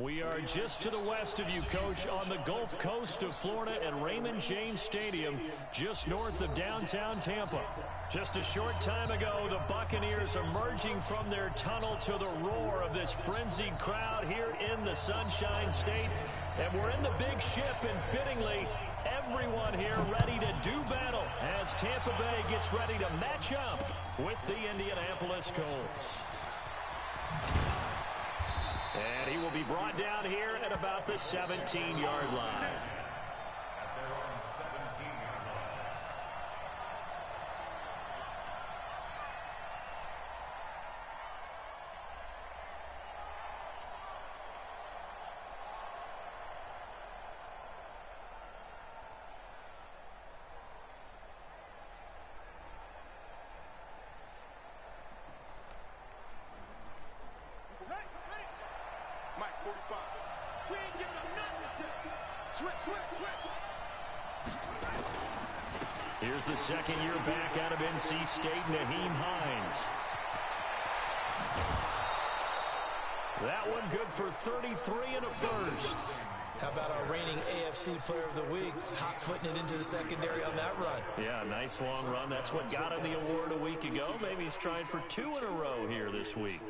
We are just to the west of you, Coach, on the Gulf Coast of Florida at Raymond James Stadium, just north of downtown Tampa. Just a short time ago, the Buccaneers emerging from their tunnel to the roar of this frenzied crowd here in the Sunshine State. And we're in the big ship, and fittingly, everyone here ready to do battle as Tampa Bay gets ready to match up with the Indianapolis Colts. And he will be brought down here at about the 17-yard line. Here's the second year back out of NC State, Nyheim Hines. That one good for 33 and a first. How about our reigning AFC Player of the Week, hot-footing it into the secondary on that run? Yeah, nice long run. That's what got him the award a week ago. Maybe he's trying for 2 in a row here this week.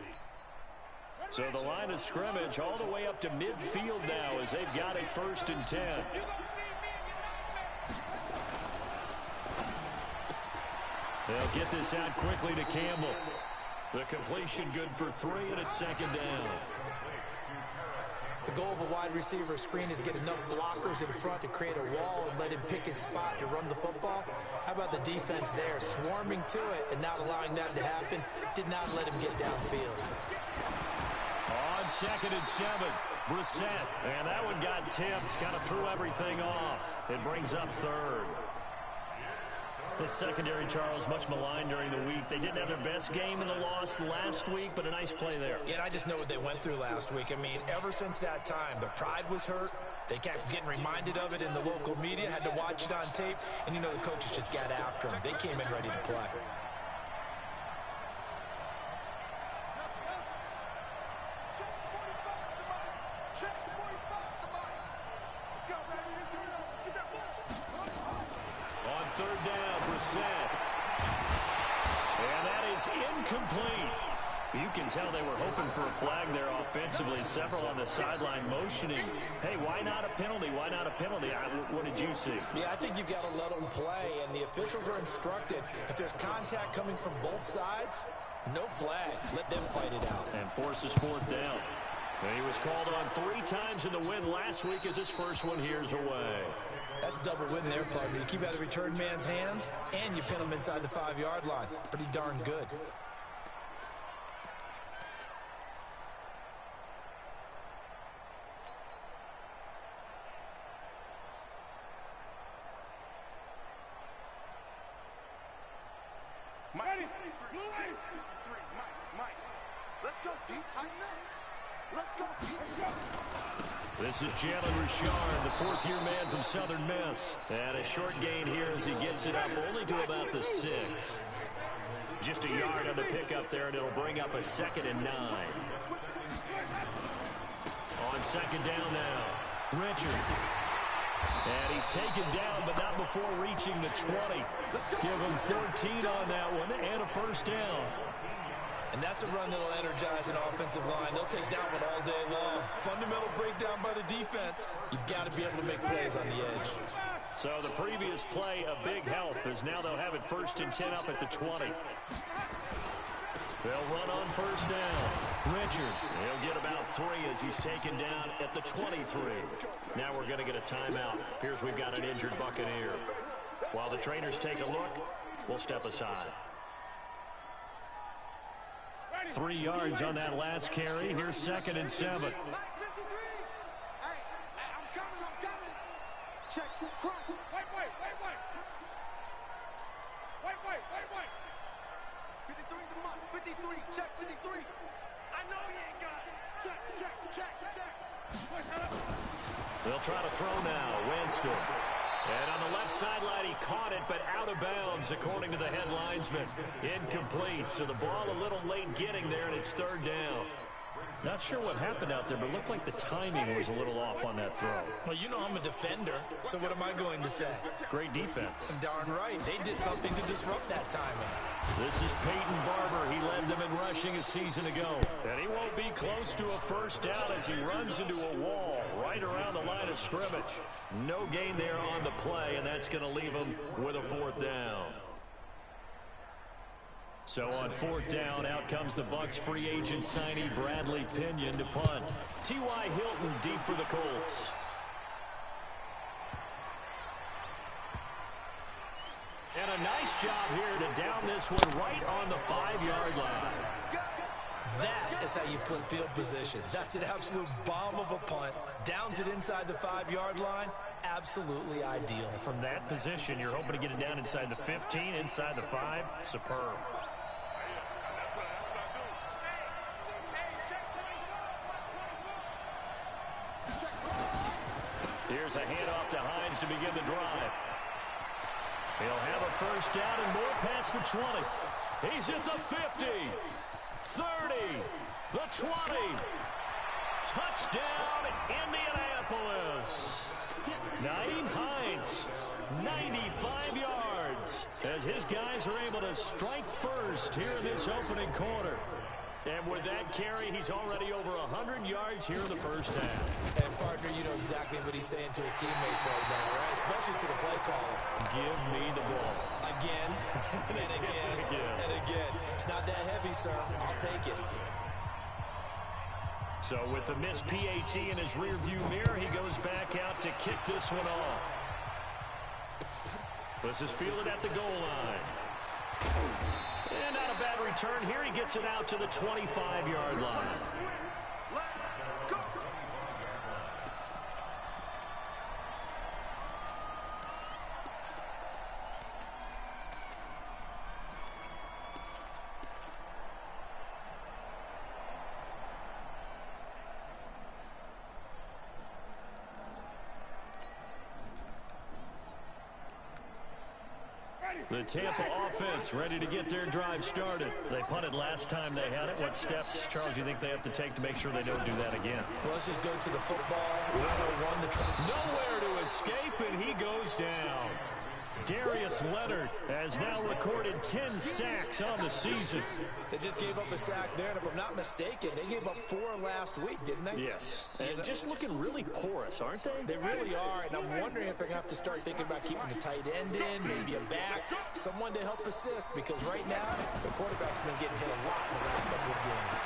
So the line of scrimmage all the way up to midfield now as they've got a 1st and 10. They'll get this out quickly to Campbell. The completion good for 3, and it's 2nd down. The goal of a wide receiver screen is get enough blockers in front to create a wall and let him pick his spot to run the football. How about the defense there, swarming to it and not allowing that to happen? Did not let him get downfield. On 2nd and 7, Brissett. And that one got tipped, kind of threw everything off. It brings up 3rd. This secondary, Charles, much maligned during the week. They didn't have their best game in the loss last week, but a nice play there. Yeah, and I just know what they went through last week. I mean, ever since that time, their pride was hurt. They kept getting reminded of it in the local media, had to watch it on tape, and you know the coaches just got after them. They came in ready to play. And that is incomplete. You can tell they were hoping for a flag there offensively. Several on the sideline motioning. Hey, why not a penalty? Why not a penalty? What did you see? Yeah, I think you've got to let them play, and the officials are instructed. If there's contact coming from both sides, no flag. Let them fight it out. And forces 4th down. And he was called on 3 times in the win last week as his first one here's away. That's double win there, partner. You keep out of return man's hands, and you pin them inside the 5-yard line. Pretty darn good. Mike, let's go, Pete. Tighten up. Let's go, Pete. This is Jalen Richard, the 4th-year man from Southern Miss. And a short gain here as he gets it up only to about the 6. Just a yard on the pickup there, and it'll bring up a 2nd and 9. On 2nd down now, Richard. And he's taken down, but not before reaching the 20. Give him 13 on that one, and a 1st down. And that's a run that'll energize an offensive line. They'll take that one all day long. Fundamental breakdown by the defense. You've got to be able to make plays on the edge. So the previous play, a big help, as now they'll have it 1st and 10 up at the 20. They'll run on 1st down. Richard, he'll get about 3 as he's taken down at the 23. Now we're going to get a timeout. Here's we've got an injured Buccaneer. While the trainers take a look, we'll step aside. 3 yards on that last carry. Here's 2nd and 7. Hey, I'm coming. Check. Wait. 53 to Mike. 53. Check 53. I know he ain't got it. Check. They'll try to throw now. Winston. And on the left sideline, he caught it, but out of bounds, according to the head linesman. Incomplete, so the ball a little late getting there, and it's 3rd down. Not sure what happened out there, but it looked like the timing was a little off on that throw. Well, you know I'm a defender, so what am I going to say? Great defense. Darn right. They did something to disrupt that timing. This is Peyton Barber. He led them in rushing a season ago. And he won't be close to a first down as he runs into a wall right around the line of scrimmage. No gain there on the play, and that's going to leave him with a fourth down. So on fourth down, out comes the Bucs free agent signee Bradley Pinion to punt. T.Y. Hilton deep for the Colts. And a nice job here to down this one right on the 5-yard line. That is how you flip field position. That's an absolute bomb of a punt. Downs it inside the 5-yard line. Absolutely ideal. From that position, you're hoping to get it down inside the 15, inside the 5. Superb. Here's a handoff to Hines to begin the drive. He'll have a first down and more past the 20. He's at the 50, 30, the 20. Touchdown, Indianapolis. Nyheim Hines, 95 yards, as his guys are able to strike first here in this opening quarter. And with that carry, he's already over 100 yards here in the first half. And, partner, you know exactly what he's saying to his teammates right now, right? Especially to the play caller. Give me the ball. Again, and again, and again. It's not that heavy, sir. I'll take it. So with the missed PAT in his rearview mirror, he goes back out to kick this one off. This is fielded at the goal line. And not a bad return here. He gets it out to the 25-yard line. The Tampa offense ready to get their drive started. They punted last time they had it. What steps, Charles, do you think they have to take to make sure they don't do that again? Well, let's just go to the football. 101. Nowhere to escape, and he goes down. Darius Leonard has now recorded 10 sacks on the season. They just gave up a sack there, and if I'm not mistaken, they gave up 4 last week, didn't they? Yes, and just looking really porous, aren't they? They really are, and I'm wondering if they're going to have to start thinking about keeping the tight end in, maybe a back, someone to help assist, because right now, the quarterback's been getting hit a lot in the last couple of games.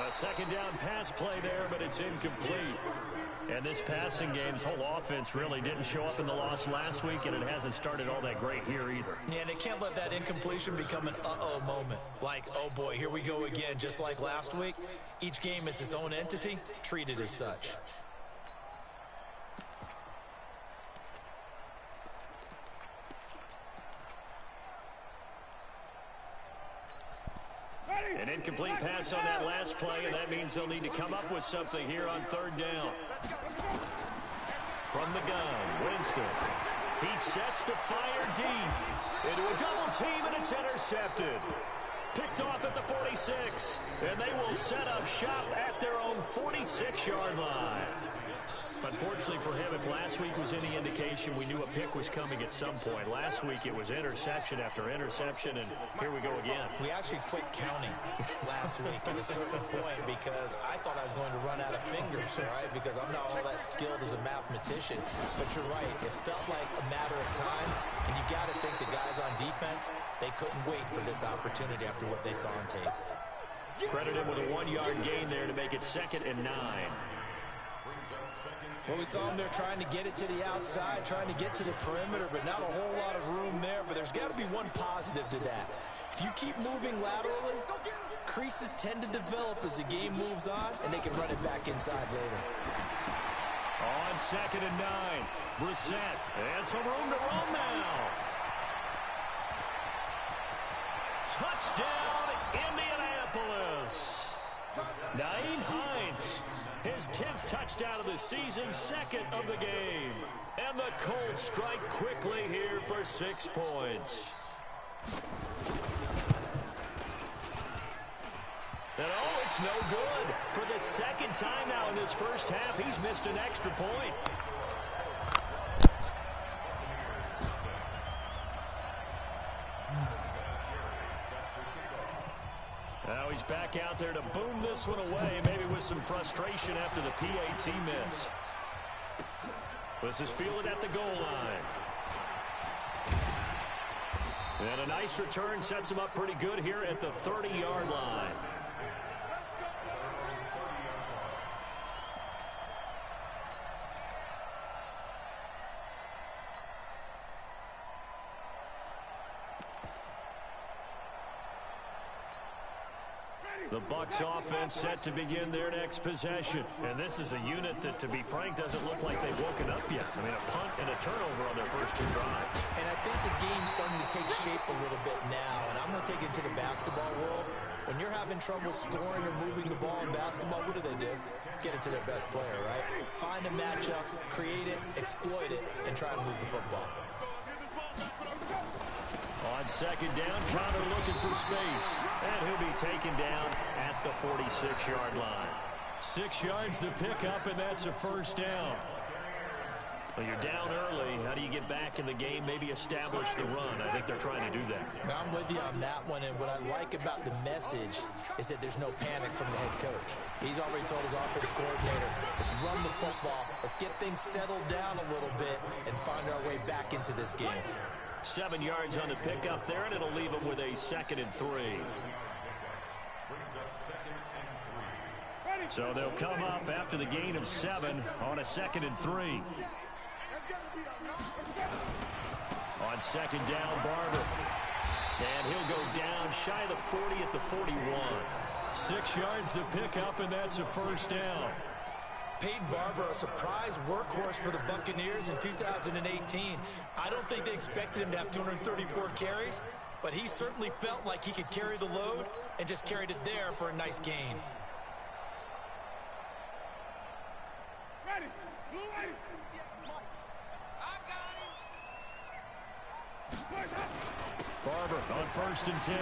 A second down pass play there, but it's incomplete. And this passing game's whole offense really didn't show up in the loss last week, and it hasn't started all that great here either. Yeah, and they can't let that incompletion become an uh-oh moment. Like, oh boy, here we go again, just like last week. Each game is its own entity, treated as such. An incomplete pass on that last play, and that means they'll need to come up with something here on third down. From the gun, Winston. He sets to fire deep into a double team, and it's intercepted. Picked off at the 46, and they will set up shop at their own 46-yard line. Unfortunately for him, if last week was any indication, we knew a pick was coming at some point. Last week it was interception after interception, and here we go again. We actually quit counting last week at a certain point because I thought I was going to run out of fingers, right? Because I'm not all that skilled as a mathematician. But you're right, it felt like a matter of time, and you got to think the guys on defense, they couldn't wait for this opportunity after what they saw on tape. Credit him with a 1-yard gain there to make it 2nd and 9. Well, we saw him there trying to get it to the outside, trying to get to the perimeter, but not a whole lot of room there. But there's got to be one positive to that. If you keep moving laterally, creases tend to develop as the game moves on, and they can run it back inside later. On 2nd and 9, Brissett, and some room to run now. Touchdown, Indianapolis. Nyheim Hines. His 10th touchdown of the season, 2nd of the game. And the Colts strike quickly here for 6 points. And oh, it's no good. For the second time now in this first half, he's missed an extra point. Now he's back out there to boom this one away, maybe with some frustration after the PAT miss. This is fielded at the goal line. And a nice return sets him up pretty good here at the 30-yard line. The Bucs offense set to begin their next possession. And this is a unit that, to be frank, doesn't look like they've woken up yet. I mean, a punt and a turnover on their first two drives. And I think the game's starting to take shape a little bit now. And I'm going to take it to the basketball world. When you're having trouble scoring or moving the ball in basketball, what do? Get it to their best player, right? Find a matchup, create it, exploit it, and try to move the football. On second down, Connor looking for space. And he'll be taken down at the 46-yard line. 6 yards the pickup, and that's a first down. Well, you're down early. How do you get back in the game, maybe establish the run? I think they're trying to do that. Now, I'm with you on that one, and what I like about the message is that there's no panic from the head coach. He's already told his offense coordinator, let's run the football, let's get things settled down a little bit and find our way back into this game. 7 yards on the pickup there, and it'll leave them with a 2nd and 3. So they'll come up after the gain of 7 on a 2nd and 3. On second down, Barber. And he'll go down shy of the 40 at the 41. 6 yards the pickup, and that's a first down. Peyton Barber, a surprise workhorse for the Buccaneers in 2018. I don't think they expected him to have 234 carries, but he certainly felt like he could carry the load and just carried it there for a nice gain. Ready. Blue ready. Barber on 1st and 10.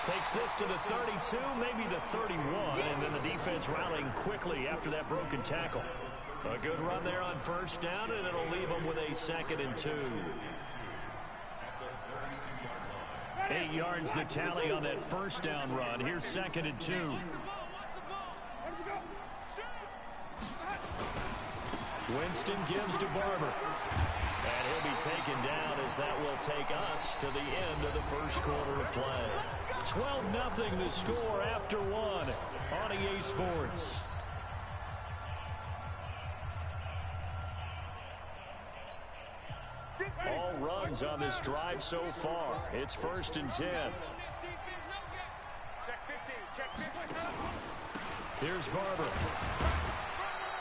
Takes this to the 32, maybe the 31, and then the defense rallying quickly after that broken tackle. A good run there on 1st down, and it'll leave them with a 2nd and 2. 8 yards the tally on that 1st down run. Here's 2nd and 2. Winston gives to Barber. And he'll be taken down as that will take us to the end of the first quarter of play. 12-0 the score after 1 on EA Sports. All runs on this drive so far. It's 1st and 10. Here's Barber.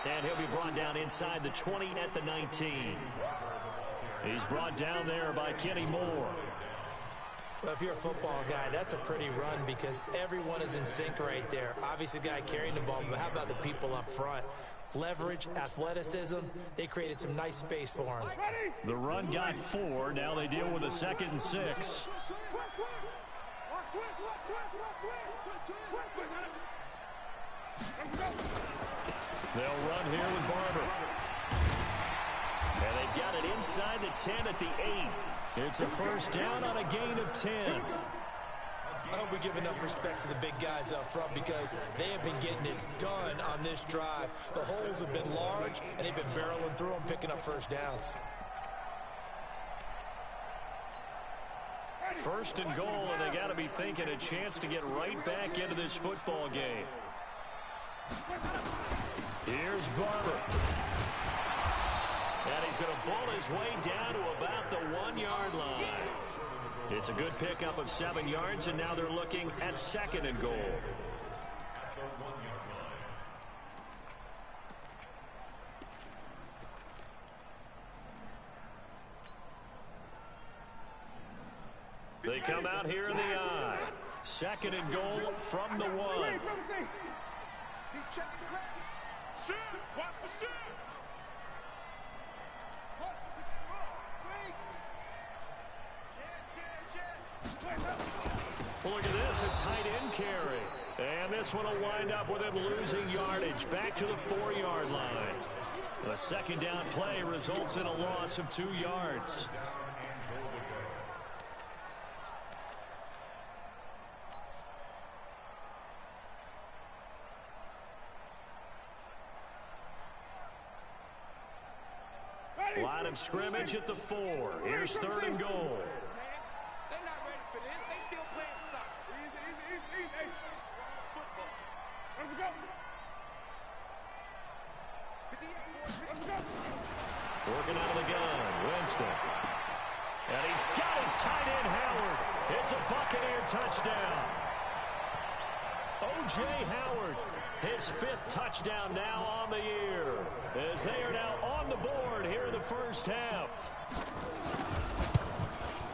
And he'll be brought down inside the 20 at the 19. He's brought down there by Kenny Moore. Well, if you're a football guy, that's a pretty run because everyone is in sync right there. Obviously, the guy carrying the ball, but how about the people up front? Leverage, athleticism, they created some nice space for him. The run got 4. Now they deal with a 2nd and 6. They'll run here with Barber. And they've got it inside the 10 at the 8. It's a first down on a gain of 10. I hope we give enough respect to the big guys up front because they have been getting it done on this drive. The holes have been large, and they've been barreling through them, picking up first downs. 1st and goal, and they got to be thinking a chance to get right back into this football game. Here's Barber. And he's going to bull his way down to about the 1-yard line. It's a good pickup of 7 yards, and now they're looking at 2nd and goal. They come out here in the I. 2nd and goal from the 1. He's checking the ground. Shoot! Watch the shoot! Well, look at this. A tight end carry. And this one will wind up with him losing yardage back to the 4-yard line. A second down play results in a loss of 2 yards. Line of scrimmage at the 4. Here's 3rd and goal. They're not ready for this. They still playing soccer. Easy. Football. Let's go. Working out of the gun, Winston. And he's got his tight end, Howard. It's a Buccaneer touchdown. O.J. Howard, his 5th touchdown now on the year, as they are now on the board here in the first half.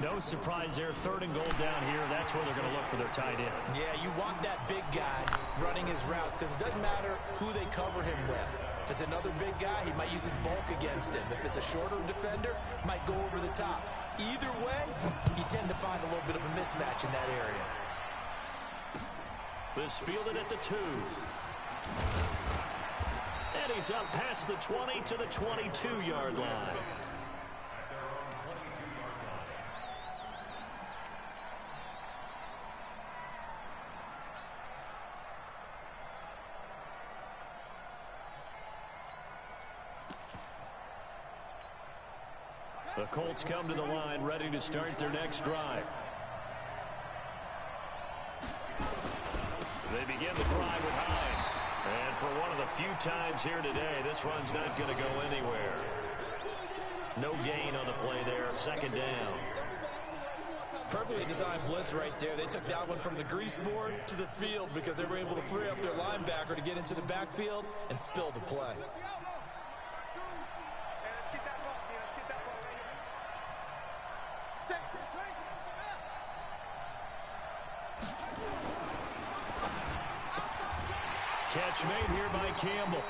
No surprise there, 3rd and goal down here. That's where they're going to look for their tight end. Yeah, you want that big guy running his routes because it doesn't matter who they cover him with. If it's another big guy, he might use his bulk against him. If it's a shorter defender, might go over the top. Either way, you tend to find a little bit of a mismatch in that area. This fielded at the 2. And he's up past the 20 to the 22-yard line. The Colts come to the line, ready to start their next drive. They begin the drive with Hines. And for one of the few times here today, this run's not going to go anywhere. No gain on the play there, 2nd down. Perfectly designed blitz right there. They took that one from the grease board to the field because they were able to free up their linebacker to get into the backfield and spill the play. Catch made here by Campbell.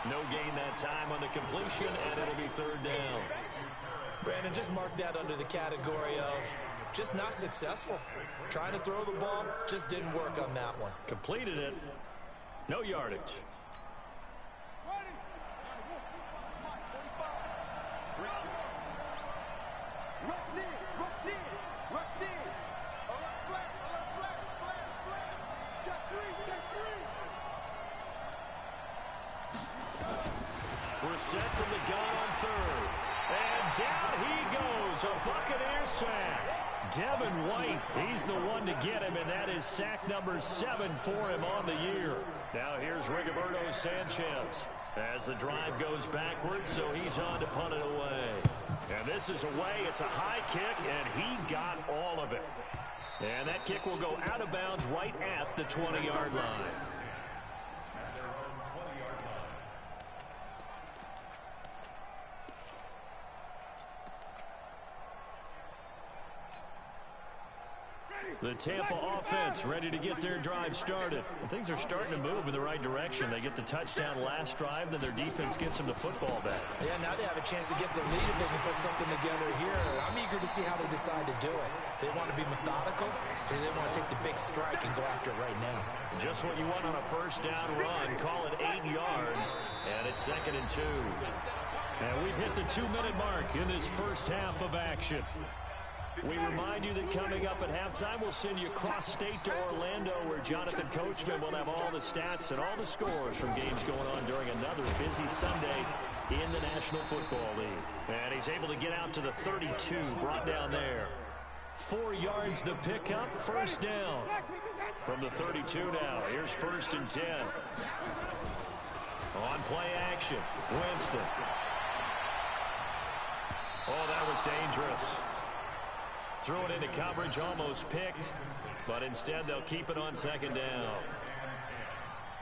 No gain that time on the completion, and it'll be 3rd down. Brandon, just mark that under the category of just not successful. Trying to throw the ball, just didn't work on that one. Completed it. No yardage. Set from the gun on 3rd. And down he goes. A Buccaneer sack. Devin White, he's the one to get him, and that is sack number 7 for him on the year. Now here's Rigoberto Sanchez as the drive goes backwards, so he's on to punt it away. And this is away. It's a high kick, and he got all of it. And that kick will go out of bounds right at the 20-yard line. The Tampa offense ready to get their drive started. And things are starting to move in the right direction. They get the touchdown last drive, then their defense gets them the football back. Yeah, now they have a chance to get the lead if they can put something together here. I'm eager to see how they decide to do it. They want to be methodical, or they want to take the big strike and go after it right now. Just what you want on a 1st down run. Call it 8 yards, and it's 2nd and 2. And we've hit the 2-minute mark in this first half of action. We remind you that coming up at halftime, we'll send you cross-state to Orlando, where Jonathan Coachman will have all the stats and all the scores from games going on during another busy Sunday in the National Football League. And he's able to get out to the 32, brought down there. 4 yards the pickup, 1st down. From the 32 now, here's 1st and 10. On play action, Winston. Oh, that was dangerous. Threw it into coverage, almost picked, but instead they'll keep it on 2nd down.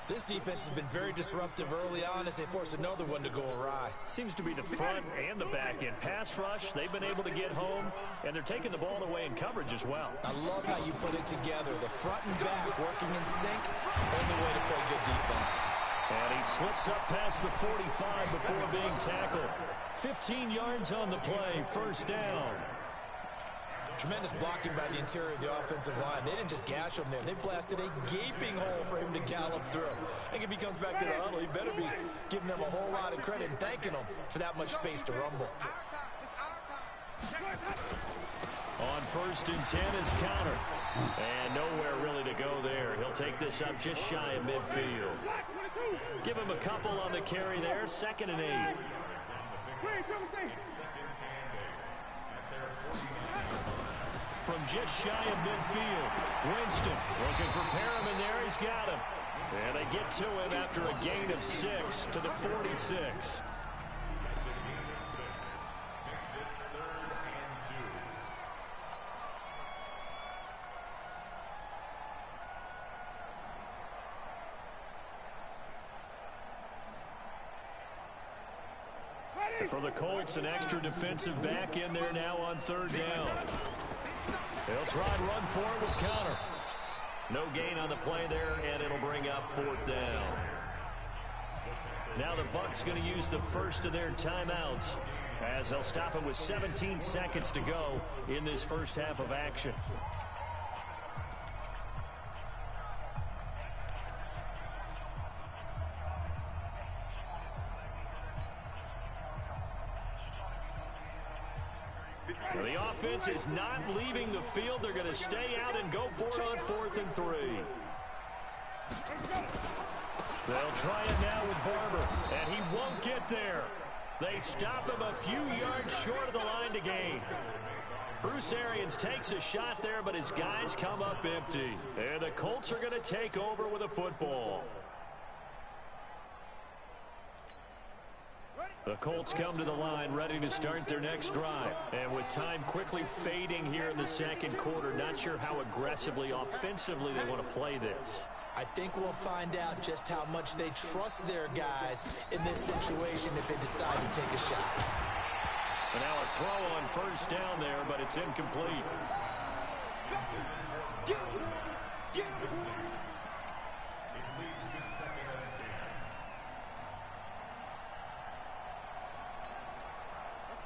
This defense has been very disruptive early on as they force another one to go awry. Seems to be the front and the back end. Pass rush, they've been able to get home, and they're taking the ball away in coverage as well. I love how you put it together. The front and back working in sync, only way to play good defense. And he slips up past the 45 before being tackled. 15 yards on the play, 1st down. Tremendous blocking by the interior of the offensive line. They didn't just gash him there. They blasted a gaping hole for him to gallop through. I think if he comes back to the huddle, he better be giving them a whole lot of credit and thanking them for that much space to rumble. On 1st and 10 is counter. And nowhere really to go there. He'll take this up just shy of midfield. Give him a couple on the carry there. 2nd and 8. From just shy of midfield, Winston looking for Perriman there. He's got him. And they get to him after a gain of 6 to the 46. For the Colts, an extra defensive back in there now on 3rd down. They'll try and run for it with counter. No gain on the play there, and it'll bring up 4th down. Now the Bucs going to use the first of their timeouts as they'll stop it with 17 seconds to go in this first half of action. The offense is not leaving the field. They're going to stay out and go for it on 4th and 3. They'll try it now with Barber, and he won't get there. They stop him a few yards short of the line to gain. Bruce Arians takes a shot there, but his guys come up empty. And the Colts are going to take over with a football. The Colts come to the line ready to start their next drive. And with time quickly fading here in the 2nd quarter, not sure how aggressively, offensively they want to play this. I think we'll find out just how much they trust their guys in this situation if they decide to take a shot. And now a throw on 1st down there, but it's incomplete.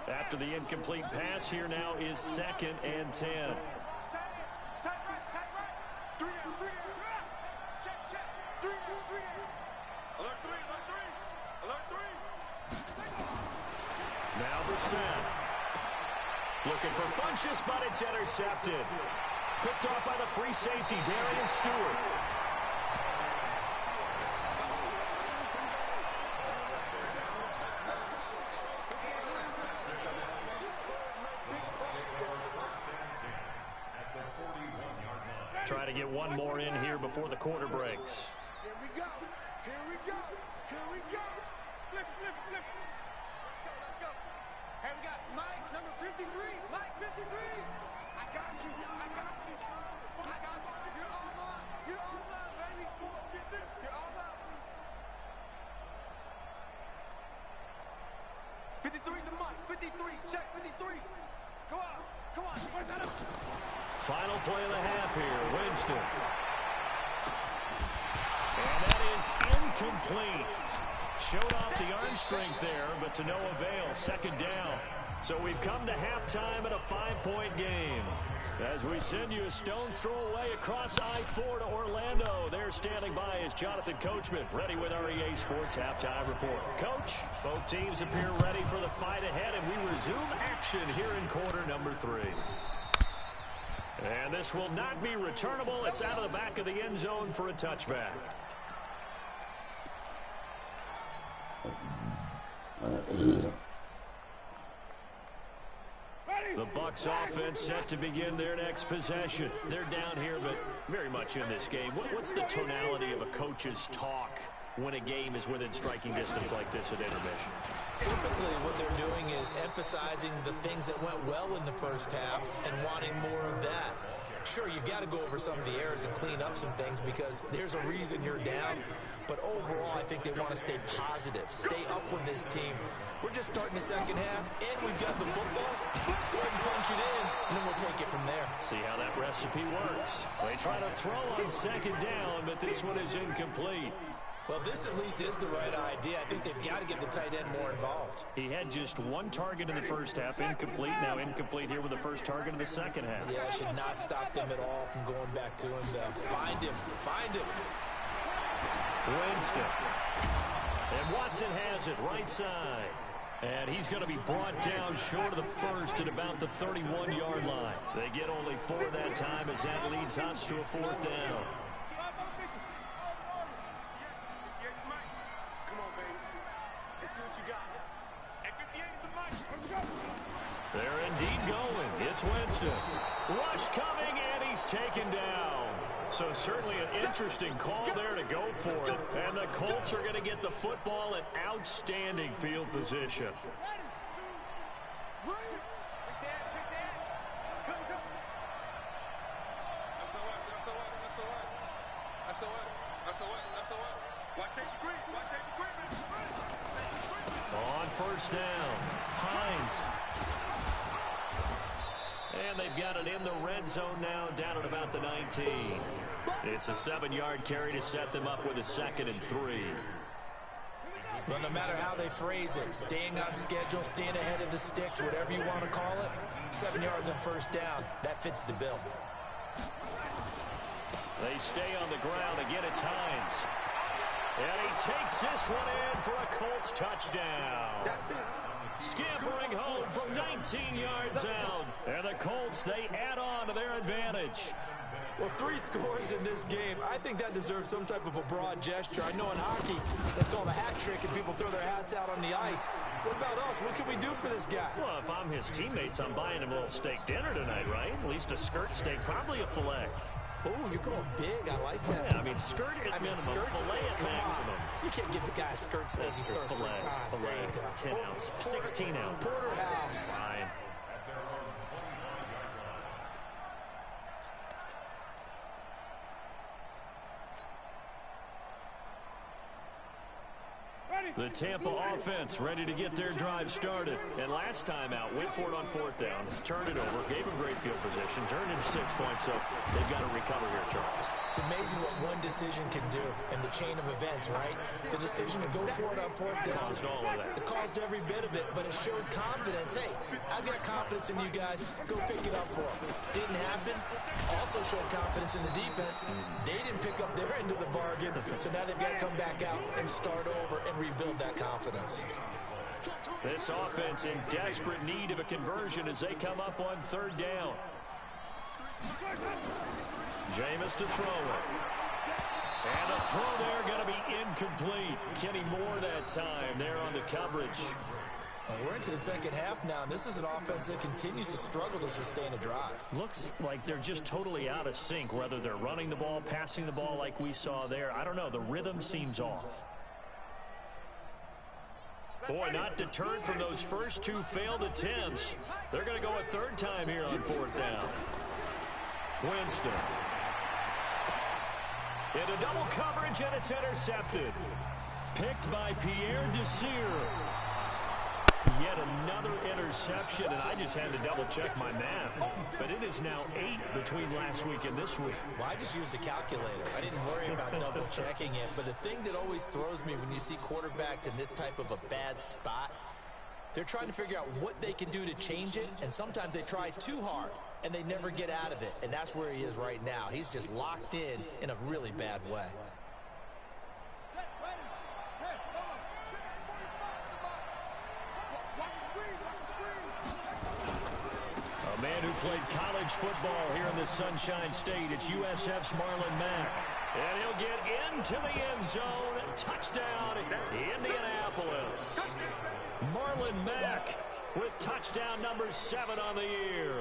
After the incomplete pass, here now is 2nd and 10. Now Brissett. Looking for Funchess, but it's intercepted. Picked off by the free safety, Darian Stewart. Try to get one more in here before the quarter breaks. Here we go. Here we go. Here we go. Flip, flip, flip. Let's go. Hey, we got Mike, number 53. Mike, 53. I got you. I got you. I got you. You're all mine. You're all mine, baby. Get this. You're all mine. 53 to Mike. 53. Check 53. Go on. Come on. Put that up. Final play of the half here, Winston. And that is incomplete. Showed off the arm strength there, but to no avail. 2nd down. So we've come to halftime in a 5-point game. As we send you a stone's throw away across I-4 to Orlando. There standing by is Jonathan Coachman, ready with our EA Sports Halftime Report. Coach, both teams appear ready for the fight ahead, and we resume action here in quarter number 3. And this will not be returnable. It's out of the back of the end zone for a touchback. The Bucs offense set to begin their next possession. They're down here, but very much in this game. What's the tonality of a coach's talk when a game is within striking distance like this at intermission? Typically, what they're doing is emphasizing the things that went well in the first half and wanting more of that. Sure, you've got to go over some of the errors and clean up some things because there's a reason you're down. But overall, I think they want to stay positive, stay up with this team. We're just starting the second half, and we've got the football. Let's go ahead and punch it in, and then we'll take it from there. See how that recipe works. They try to throw on 2nd down, but this one is incomplete. Well, this at least is the right idea. I think they've got to get the tight end more involved. He had just one target in the first half, incomplete. Now incomplete here with the first target in the second half. Yeah, should not stop them at all from going back to him, though. Find him. Find him. Winston. And Watson has it right side. And he's going to be brought down short of the first at about the 31-yard line. They get only 4 that time as that leads us to a 4th down. They're indeed going. It's Winston. Rush coming, and he's taken down. So certainly an interesting call there to go for it. And the Colts are going to get the football in outstanding field position. On first down, Hines. And they've got it in the red zone now, down at about the 19. It's a 7-yard carry to set them up with a 2nd and 3. Well, no matter how they phrase it, staying on schedule, staying ahead of the sticks, whatever you want to call it, 7 yards on first down, that fits the bill. They stay on the ground. Again, it's Hines. And he takes this one in for a Colts touchdown. Scampering home from 19 yards out. And the Colts, they add on to their advantage. Well, 3 scores in this game. I think that deserves some type of a broad gesture. I know in hockey, that's called a hat trick, and people throw their hats out on the ice. What about us? What can we do for this guy? Well, if I'm his teammates, I'm buying him a little steak dinner tonight, right? At least a skirt steak, probably a filet. Oh, you're going big. I like that. Yeah, I mean, skirt at minimum, filet at maximum. You can't give the guy a skirt steak. He's first 3 times. Filet, 10 ounce, 16 ounce. Porterhouse. Fine. The Tampa offense ready to get their drive started. And last time out, went for it on 4th down, turned it over, gave them great field position, turned into 6 points, so they've got to recover here, Charles. It's amazing what one decision can do in the chain of events, right? The decision to go for it on 4th down. Caused all of that. It caused every bit of it, but it showed confidence. Hey, I've got confidence in you guys. Go pick it up for them. Didn't happen. Also showed confidence in the defense. They didn't pick up their end of the bargain, so now they've got to come back out and start over and rebuild that confidence. This offense in desperate need of a conversion as they come up on 3rd down. Jameis to throw it. And the throw there going to be incomplete. Kenny Moore that time there on the coverage. We're into the second half now, and this is an offense that continues to struggle to sustain a drive. Looks like they're just totally out of sync, whether they're running the ball, passing the ball like we saw there. I don't know. The rhythm seems off. Boy, not deterred from those first 2 failed attempts. They're going to go a 3rd time here on 4th down. Winston. Into double coverage, and it's intercepted. Picked by Pierre Desir. Yet another interception, and I just had to double-check my math. But it is now 8 between last week and this week. Well, I just used a calculator. I didn't worry about double-checking it. But the thing that always throws me when you see quarterbacks in this type of a bad spot, they're trying to figure out what they can do to change it, and sometimes they try too hard, and they never get out of it. And that's where he is right now. He's just locked in a really bad way. A man who played college football here in the Sunshine State. It's USF's Marlon Mack. And he'll get into the end zone. Touchdown, Indianapolis. Marlon Mack with touchdown number 7 on the year.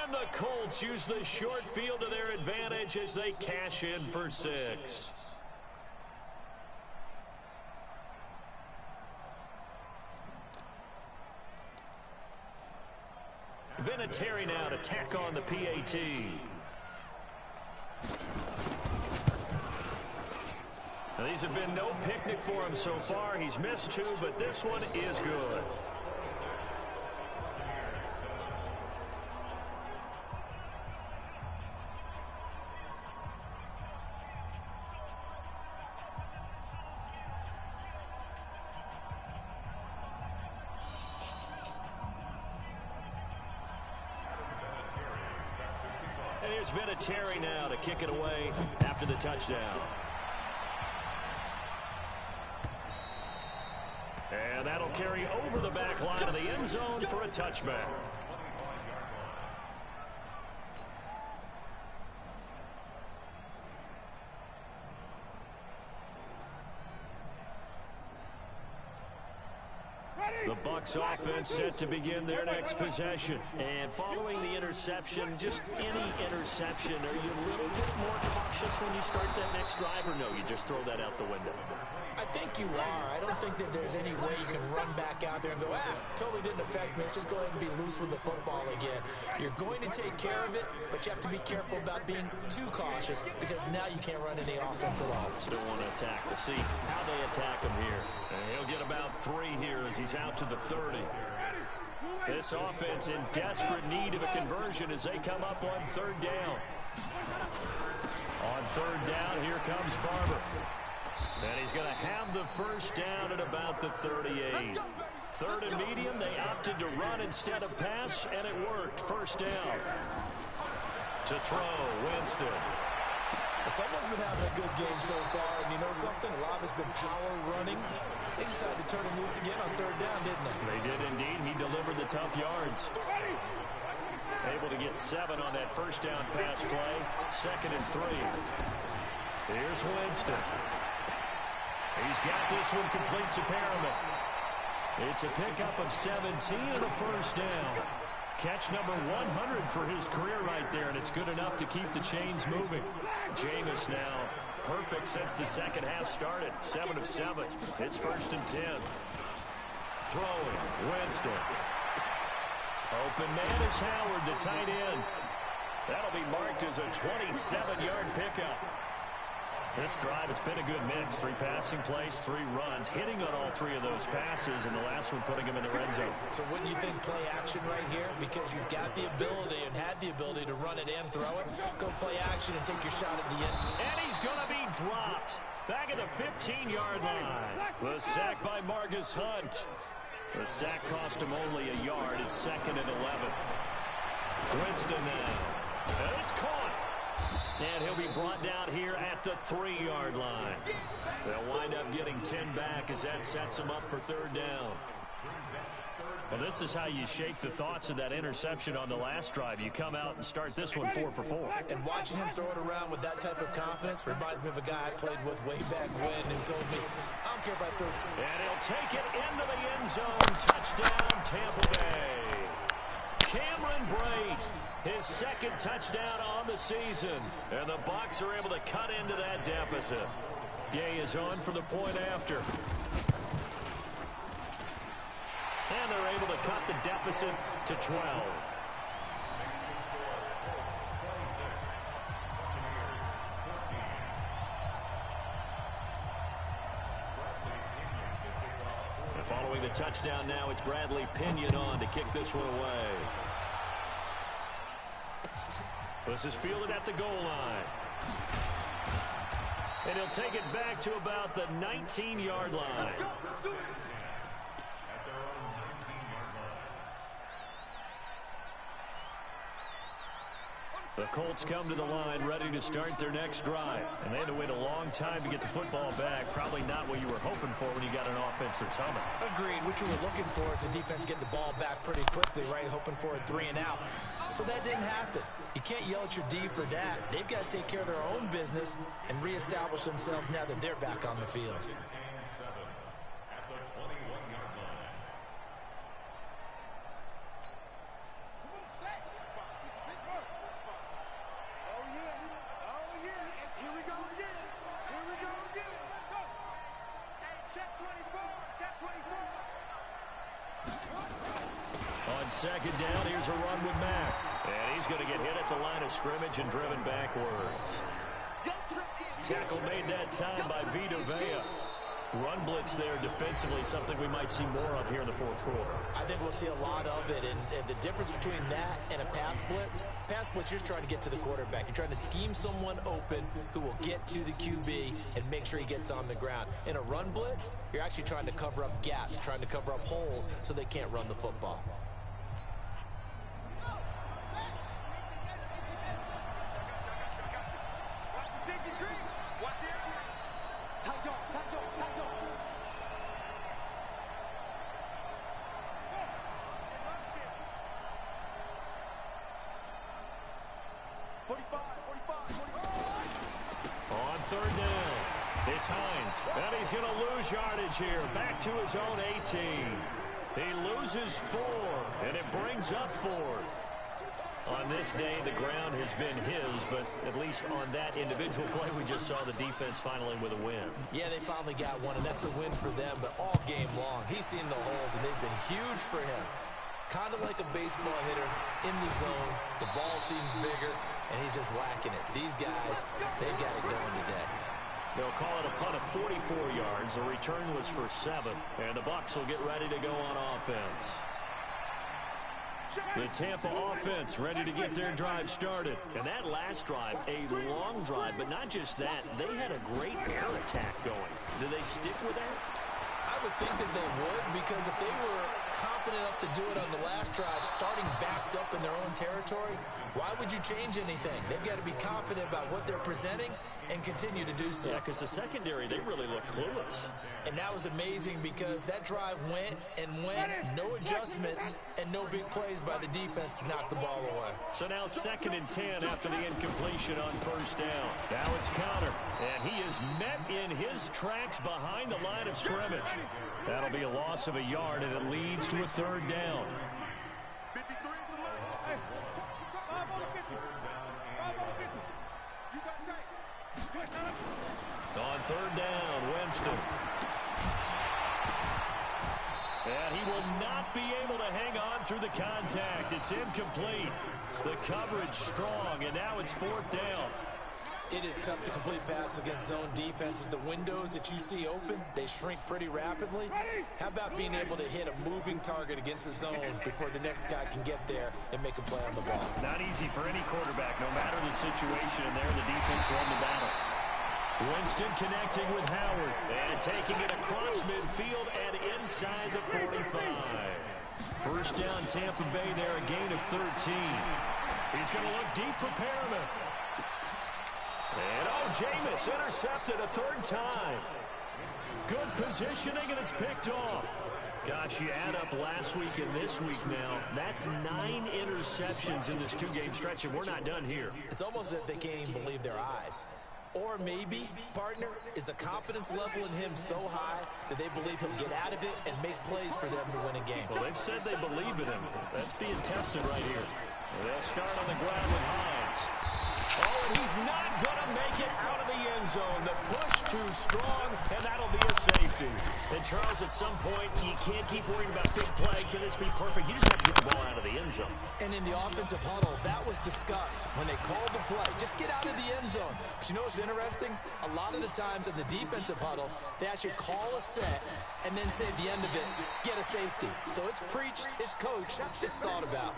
And the Colts use the short field to their advantage as they cash in for 6. Vinatieri now to tack on the PAT. Now, these have been no picnic for him so far. He's missed 2, but this one is good. There's Vinatieri now to kick it away after the touchdown. And that'll carry over the back line of the end zone for a touchback. The Bucs offense set to begin their next possession. And following the interception, just any interception, are you a little bit more cautious when you start that next drive, or no, you just throw that out the window? I think you are. I don't think that there's any way you can run back out there and go, totally didn't affect me. Let's just go ahead and be loose with the football again. You're going to take care of it, but you have to be careful about being too cautious because now you can't run any offense at all. Still want to attack. We'll see how they attack him here. And he'll get about 3 here as he's out to the 30. This offense in desperate need of a conversion as they come up on 3rd down. On 3rd down, here comes Barber. And he's going to have the first down at about the 38. 3rd and medium, they opted to run instead of pass, and it worked. First down. To throw, Winston. Someone's been having a good game so far, and you know something? A lot of it's been power running. They decided to turn him loose again on 3rd down, didn't they? They did indeed. He delivered the tough yards. Able to get 7 on that first down pass play. 2nd and 3. Here's Winston. He's got this one complete to Perriman. It's a pickup of 17 and a first down. Catch number 100 for his career right there, and it's good enough to keep the chains moving. Jameis now perfect since the second half started. 7 of 7. It's 1st and 10. Throwing, Winston. Open man is Howard, the tight end. That'll be marked as a 27-yard pickup. This drive, it's been a good mix. 3 passing plays, 3 runs, hitting on all 3 of those passes, and the last one putting him in the red zone. So wouldn't you think play action right here? Because you've got the ability and had the ability to run it and throw it. Go play action and take your shot at the end. And he's going to be dropped back at the 15-yard line. The sack by Marcus Hunt. The sack cost him only a yard. It's 2nd and 11. Winston now. And it's caught. And he'll be brought down here at the 3-yard line. They'll wind up getting 10 back as that sets them up for 3rd down. Well, this is how you shake the thoughts of that interception on the last drive. You come out and start this one 4 for 4. And watching him throw it around with that type of confidence reminds me of a guy I played with way back when who told me, I don't care about 13. And he'll take it into the end zone. Touchdown, Tampa Bay. Cameron Brate, his 2nd touchdown on the season. And the Bucs are able to cut into that deficit. Gay is on for the point after. And they're able to cut the deficit to 12. And following the touchdown now, it's Bradley Pinion on to kick this one away. This is fielded at the goal line. And he'll take it back to about the 19-yard line. The Colts come to the line ready to start their next drive. And they had to wait a long time to get the football back. Probably not what you were hoping for when you got an offense that's humming. Agreed. What you were looking for is the defense getting the ball back pretty quickly, right? Hoping for a 3 and out. So that didn't happen. You can't yell at your D for that. They've got to take care of their own business and reestablish themselves now that they're back on the field. On 2nd down, here's a run with Mack. And he's going to get hit at the line of scrimmage and driven backwards. Tackle made that time by Vita Vea. Run blitz there defensively, something we might see more of here in the 4th quarter. I think we'll see a lot of it, and the difference between that and a pass blitz, you're just trying to get to the quarterback. You're trying to scheme someone open who will get to the QB and make sure he gets on the ground. In a run blitz, you're actually trying to cover up gaps, trying to cover up holes so they can't run the football. third down. It's Hines, and he's going to lose yardage here. Back to his own 18. He loses 4, and it brings up 4th. On this day, the ground has been his, but at least on that individual play, we just saw the defense finally with a win. Yeah, they finally got one, and that's a win for them, but all game long, he's seen the holes, and they've been huge for him. Kind of like a baseball hitter in the zone. The ball seems bigger, and he's just whacking it. These guys, they've got it going today. They'll call it a punt of 44 yards. The return was for 7, and the Bucs will get ready to go on offense. The Tampa offense ready to get their drive started. And that last drive, a long drive, but not just that. They had a great air attack going. Do they stick with that? I would think that they would, because if they were confident enough to do it on the last drive, starting backed up in their own territory, why would you change anything? They've got to be confident about what they're presenting and continue to do so. Yeah, because the secondary, they really look clueless. And that was amazing because that drive went and went, no adjustments, and no big plays by the defense to knock the ball away. So now 2nd and 10 after the incompletion on first down. Now it's Connor, and he is met in his tracks behind the line of scrimmage. That'll be a loss of a yard, and it leads to a 3rd down. 53 is the line. Hey, 5 on the 50. 5 on the 50. You got tight. On 3rd down, Winston. And he will not be able to hang on through the contact. It's incomplete. The coverage strong, and now it's 4th down. It is tough to complete passes against zone defenses. The windows that you see open, they shrink pretty rapidly. How about being able to hit a moving target against a zone before the next guy can get there and make a play on the ball? Not easy for any quarterback, no matter the situation, and there the defense won the battle. Winston connecting with Howard and taking it across midfield and inside the 45. First down, Tampa Bay there, a gain of 13. He's going to look deep for Perriman. And Jameis intercepted a 3rd time. Good positioning, and it's picked off. Gosh, you add up last week and this week now. That's 9 interceptions in this 2-game stretch, and we're not done here. It's almost as if they can't even believe their eyes. Or maybe, partner, is the confidence level in him so high that they believe he'll get out of it and make plays for them to win a game. Well, they've said they believe in him. That's being tested right here. They'll start on the ground with Hines. Oh, and he's not going to make it out of the end zone. The push too strong, and that'll be a safety. And, Charles, at some point, you can't keep worrying about big play. Can this be perfect? You just have to get the ball out of the end zone. And in the offensive huddle, that was discussed when they called the play. Just get out of the end zone. But you know what's interesting? A lot of the times in the defensive huddle, they actually call a set and then say at the end of it, get a safety. So it's preached, it's coached, it's thought about.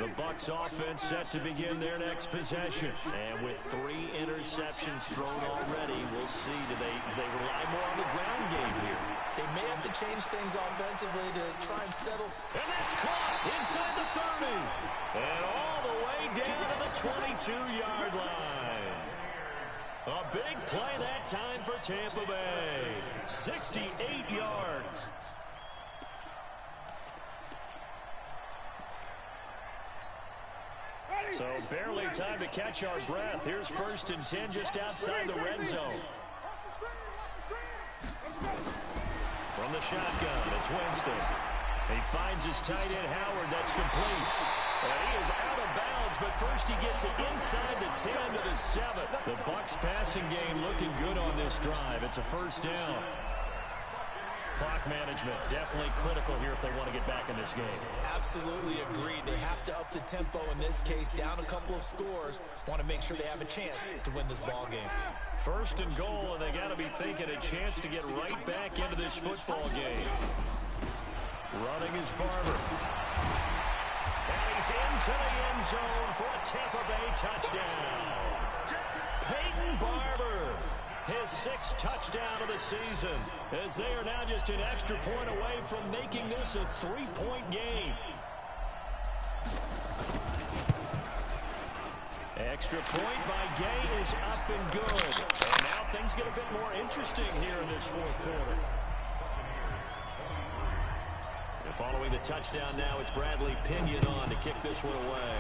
The Bucs offense set to begin their next possession. And with 3 interceptions thrown already, we'll see, do they rely more on the ground game here? They may have to change things offensively to try and settle. And that's caught inside the 30. And all the way down to the 22-yard line. A big play that time for Tampa Bay. 68 yards. So barely time to catch our breath. Here's 1st and 10 just outside the red zone. From the shotgun, it's Winston. He finds his tight end, Howard. That's complete. And he is out of bounds, but first he gets it inside the 10 to the 7. The Bucs passing game looking good on this drive. It's a 1st down. Clock management definitely critical here if they want to get back in this game. Absolutely agreed. They have to up the tempo in this case, down a couple of scores. Want to make sure they have a chance to win this ball game. 1st and goal, and they got to be thinking a chance to get right back into this football game. Running is Barber. And he's into the end zone for a Tampa Bay touchdown. Peyton Barber. His 6th touchdown of the season, as they are now just an extra point away from making this a 3-point game. Extra point by Gay is up and good. And now things get a bit more interesting here in this 4th quarter. And following the touchdown now, it's Bradley Pinion on to kick this one away.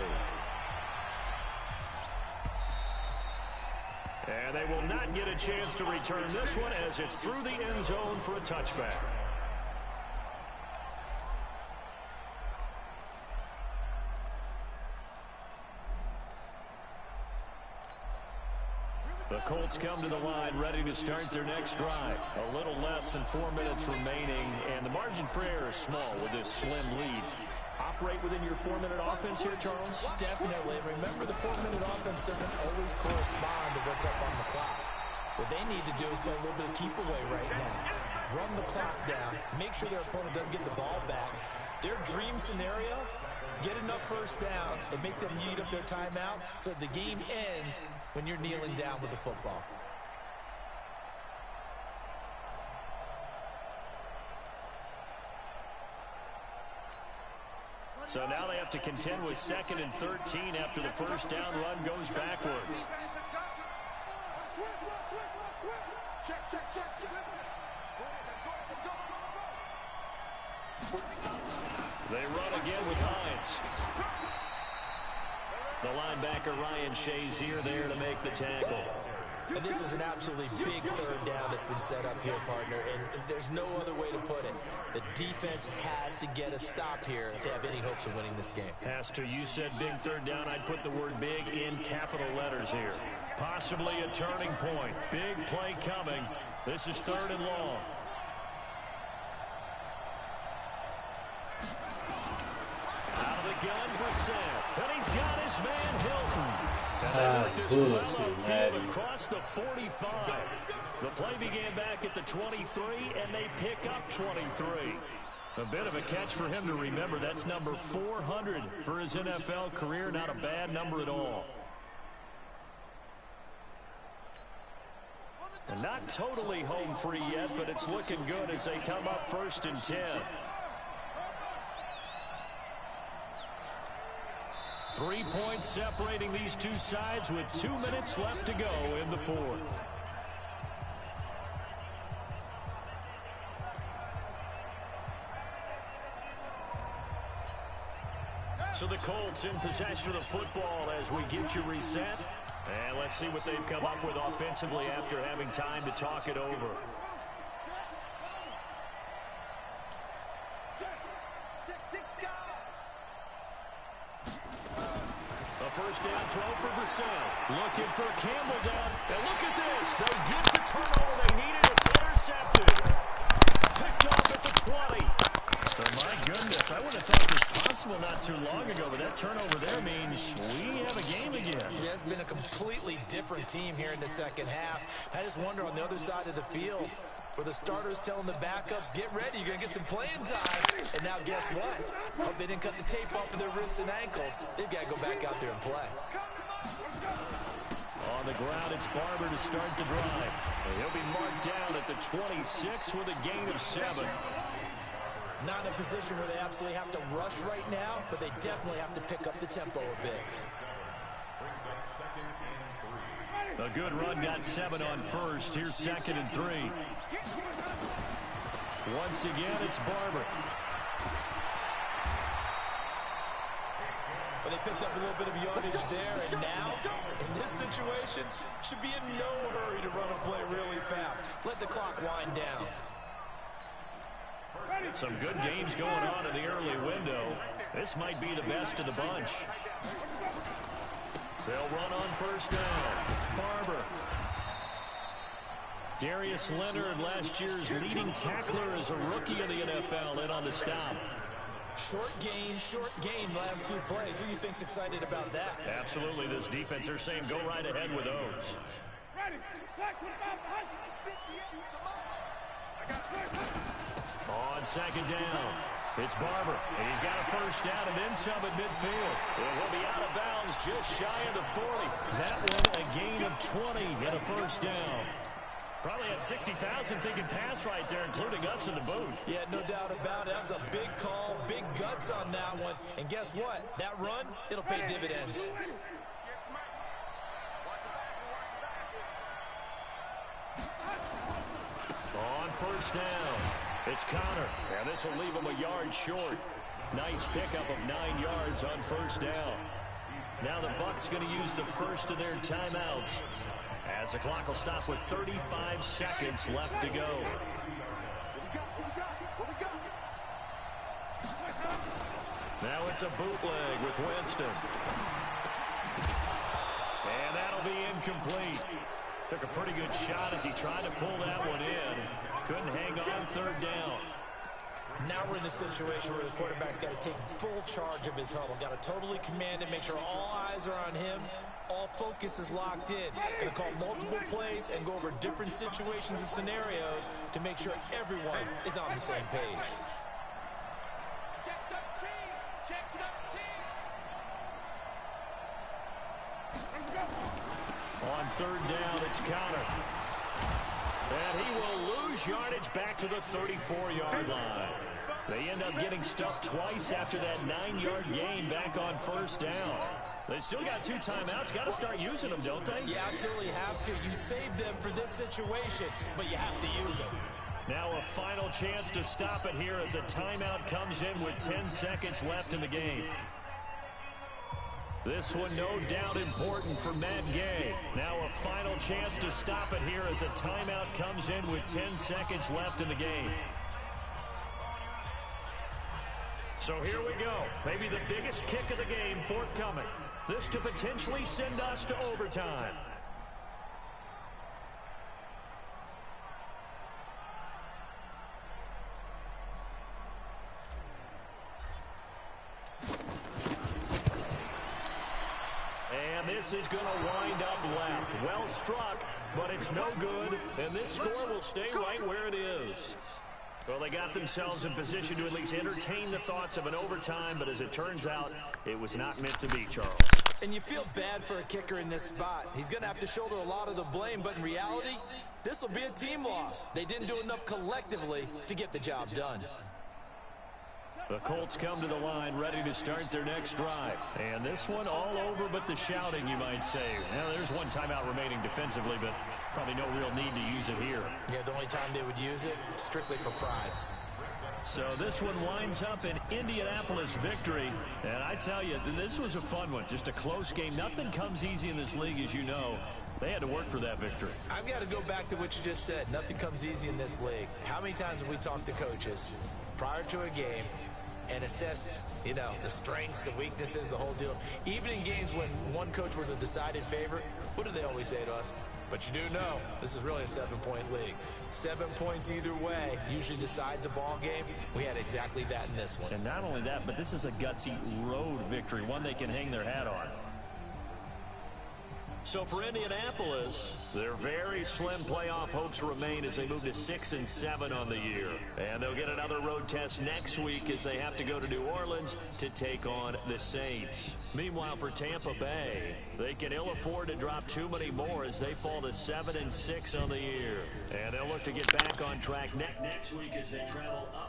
And they will not get a chance to return this one as it's through the end zone for a touchback. The Colts come to the line ready to start their next drive. A little less than 4 minutes remaining, and the margin for error is small with this slim lead. Operate within your 4-minute offense here, Charles? Definitely. Remember, the 4-minute offense doesn't always correspond to what's up on the clock. What they need to do is play a little bit of keep away right now. Run the clock down. Make sure their opponent doesn't get the ball back. Their dream scenario, get enough first downs and make them eat up their timeouts so the game ends when you're kneeling down with the football. So now they have to contend with 2nd and 13 after the first down run goes backwards. They run again with Hines. The linebacker Ryan Shazier there to make the tackle. And this is an absolutely big 3rd down that's been set up here, partner, and there's no other way to put it. The defense has to get a stop here if they have any hopes of winning this game. Pastor, you said big 3rd down. I'd put the word big in capital letters here. Possibly a turning point. Big play coming. This is 3rd and long. Out of the gun, Brissett. And he's got his man, Hilton. And they work this well upfield across the 45. The play began back at the 23, and they pick up 23. A bit of a catch for him to remember. That's number 400 for his NFL career. Not a bad number at all. And not totally home free yet, but it's looking good as they come up 1st and 10. 3 points separating these two sides with 2 minutes left to go in the 4th. So the Colts in possession of the football as we get you reset. And let's see what they've come up with offensively after having time to talk it over. A first down throw for Brissett. Looking for Campbell down. And look at this. They get the turnover they needed. It's intercepted. Picked off at the 20. So my goodness, I would have thought this possible not too long ago, but that turnover there means we have a game again. Yeah, it's been a completely different team here in the 2nd half. I just wonder on the other side of the field, where the starters telling the backups, get ready, you're going to get some playing time. And now guess what? Hope they didn't cut the tape off of their wrists and ankles. They've got to go back out there and play. On the ground, it's Barber to start the drive. And he'll be marked down at the 26 with a gain of 7. Not in a position where they absolutely have to rush right now, but they definitely have to pick up the tempo a bit. A good run got 7 on first. Here's 2nd and 3. Once again, it's Barber. But they picked up a little bit of yardage there, and now, in this situation, should be in no hurry to run a play really fast. Let the clock wind down. Some good games going on in the early window. This might be the best of the bunch. They'll run on first down. Barber. Darius Leonard, last year's leading tackler as a rookie in the NFL, in on the stop. Short gain last 2 plays. Who do you think's excited about that? Absolutely. This defense, they're saying go right ahead with those. On 2nd down, it's Barber, and he's got a first down and then some at midfield. And he'll be out of bounds just shy of the 40. That one a gain of 20 and a first down. Probably had 60,000 thinking pass right there, including us in the booth. Yeah, no doubt about it. That was a big call, big guts on that one. And guess what? That run, it'll pay dividends. On first down, it's Connor, and this will leave him a yard short. Nice pickup of 9 yards on first down. Now the Bucs going to use the first of their timeouts, as the clock will stop with 35 seconds left to go. Now it's a bootleg with Winston. And that'll be incomplete. Took a pretty good shot as he tried to pull that one in. Couldn't hang on third down. Now we're in the situation where the quarterback's got to take full charge of his huddle. Got to totally command it, make sure all eyes are on him. All focus is locked in. Going to call multiple plays and go over different situations and scenarios to make sure everyone is on the same page. On third down, it's Connor. And he will lose yardage back to the 34-yard line. They end up getting stuffed twice after that 9-yard gain back on first down. They still got 2 timeouts. Got to start using them, don't they? You absolutely have to. You save them for this situation, but you have to use them. Now a final chance to stop it here as a timeout comes in with 10 seconds left in the game. This one no doubt important for Matt Gay. Now a final chance to stop it here as a timeout comes in with 10 seconds left in the game. So here we go. Maybe the biggest kick of the game forthcoming. This to potentially send us to overtime. And this is going to wind up left. Well struck, but it's no good. And this score will stay right where it is. Well, they got themselves in position to at least entertain the thoughts of an overtime, but as it turns out, it was not meant to be, Charles. And you feel bad for a kicker in this spot. He's going to have to shoulder a lot of the blame, but in reality, this will be a team loss. They didn't do enough collectively to get the job done. The Colts come to the line ready to start their next drive. And this one all over but the shouting, you might say. Now, there's one timeout remaining defensively, but probably no real need to use it here. Yeah, the only time they would use it, strictly for pride. So this one winds up in Indianapolis victory. And I tell you, this was a fun one. Just a close game. Nothing comes easy in this league, as you know. They had to work for that victory. I've got to go back to what you just said. Nothing comes easy in this league. How many times have we talked to coaches prior to a game and assessed, you know, the strengths, the weaknesses, the whole deal? Even in games when one coach was a decided favorite, what do they always say to us? But you do know, this is really a 7-point league. 7 points either way usually decides a ball game. We had exactly that in this one. And not only that, but this is a gutsy road victory, one they can hang their hat on. So for Indianapolis, their very slim playoff hopes remain as they move to 6-7 on the year. And they'll get another road test next week as they have to go to New Orleans to take on the Saints. Meanwhile, for Tampa Bay, they can ill afford to drop too many more as they fall to 7-6 on the year. And they'll look to get back on track next week as they travel up.